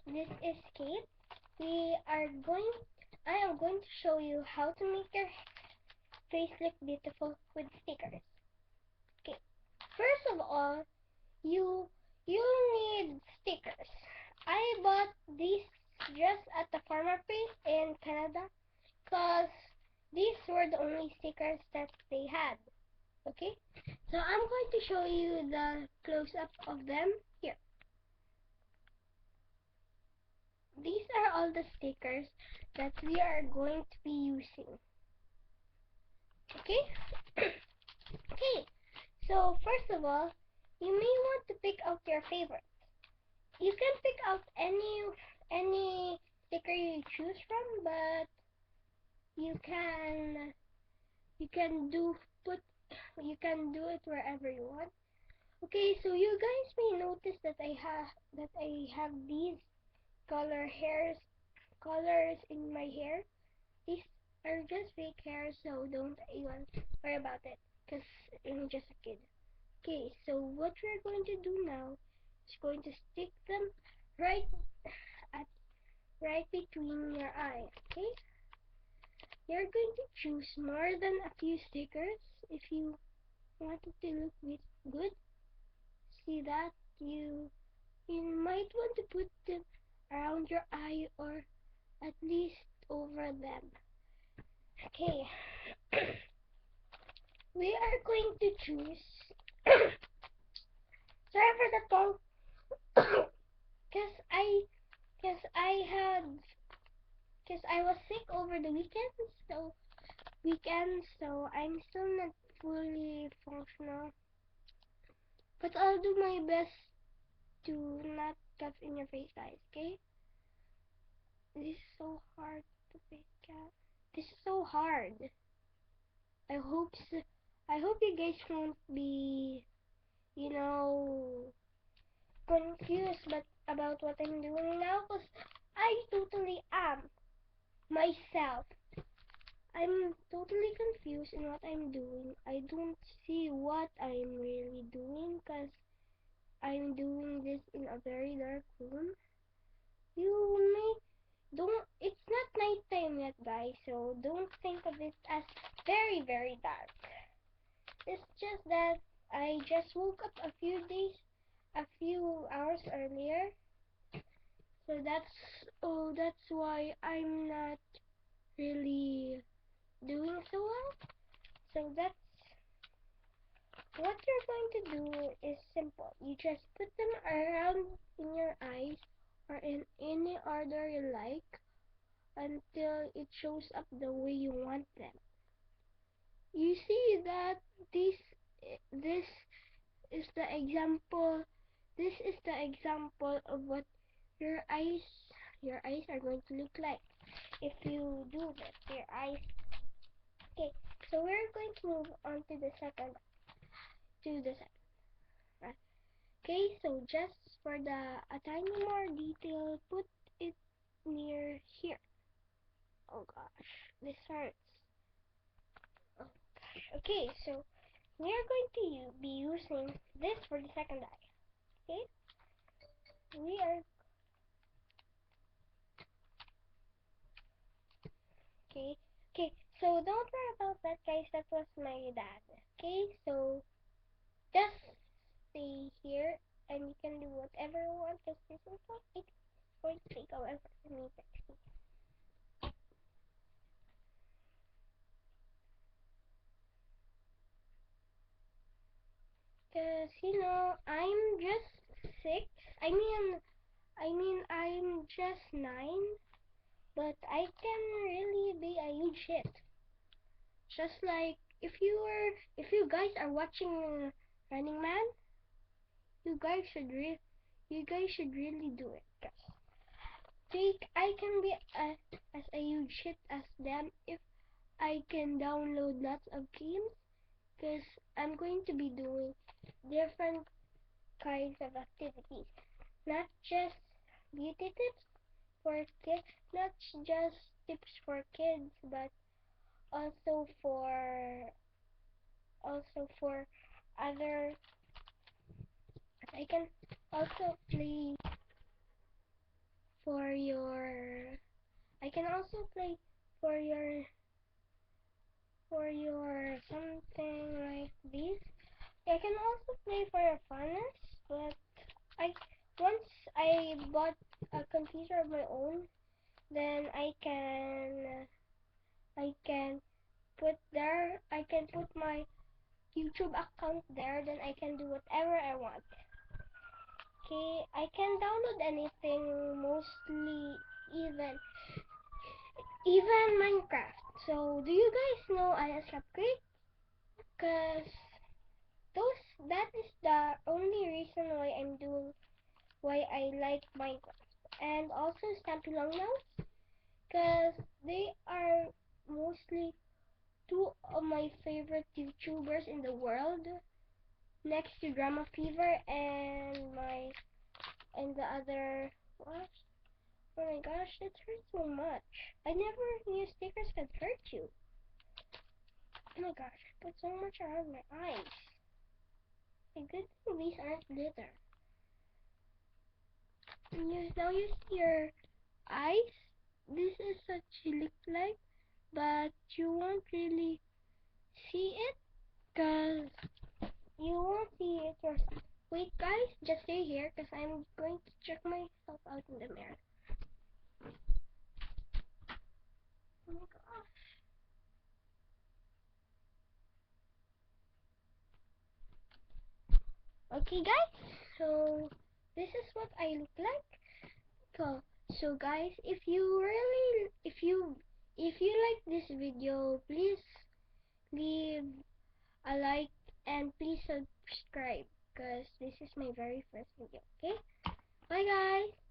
This is Kate. I am going to show you how to make your face look beautiful with stickers. Okay, first of all, you need stickers. I bought these just at the farmer place in Canada because these were the only stickers that they had. Okay, so I'm going to show you the close-up of them here. These are all the stickers that we are going to be using. Okay? Okay, so first of all, you may want to pick out your favorite. You can pick out any sticker you choose from, but you can you can do it wherever you want. Okay, so you guys may notice that I have these colors in my hair. These are just fake hair, so don't even worry about it, because I'm just a kid. Okay, so what we're going to do now is going to stick them right at right between your eyes. Okay, you're going to choose more than a few stickers if you want it to look good. See that you might want to put them around your eye or at least over them. Okay, we are going to choose. Sorry for the tongue, cause I had, cause I was sick over the weekend, so I'm still not fully functional. But I'll do my best to not cough in your face, guys. Okay? This is so hard to fake cat. This is so hard. I hope so, I hope you guys won't be, confused about what I'm doing now, because I totally am myself. I'm totally confused in what I'm doing. I don't see what I'm really doing because I'm doing this in a very dark room. You don't, it's not nighttime yet, guys, so don't think of it as very, very dark. It's just that I just woke up a few hours earlier. So that's why I'm not really doing so well. So that's what you're going to do is simple. You just put them around in your eyes or in any order you like until it shows up the way you want them. You see that this is the example this is the example of what your eyes are going to look like if you do this to your eyes. Okay, so we're going to move on to the second right? Okay, so just for a tiny more detail, put it near here. Oh gosh, this hurts. Oh gosh. Okay, so we are going to be using this for the second eye. Okay, we are okay. Okay, so don't worry about that, guys. That was my dad. Okay, so just stay here and you can do whatever you want, because this is what it's going to take however for me to. Because I'm just 6. I'm just 9, but I can really be a huge hit. Just like if you guys are watching Running Man, you guys should really do it. I can be as a huge hit as them if I can download lots of games, because I'm going to be doing different kinds of activities, not just beauty tips for kids, not just tips for kids, but also for other. I can also play for your, I can also play for your something like this. I can also play for your funness, but I once I bought a computer of my own, then I can put my YouTube account there, then I can do whatever I want. Okay, I can download anything, mostly even Minecraft. So do you guys know IS Upgrade? Cause that is the only reason why I like Minecraft. And also Stampy Long Nose, cause they are mostly two of my favorite YouTubers in the world, next to Drama Fever and the other, what? Oh my gosh, that hurts so much. I never knew stickers could hurt you. Oh my gosh, I put so much around my eyes. A good thing these aren't glitter. Now you see your eyes. This is what you look like, but you won't really see it because you won't see it yourself. Wait guys, just stay here because I'm going to check myself out in the mirror. Oh my gosh. Okay guys, so this is what I look like. So guys, if you like this video, please leave a like and please subscribe because this is my very first video. Okay, bye guys.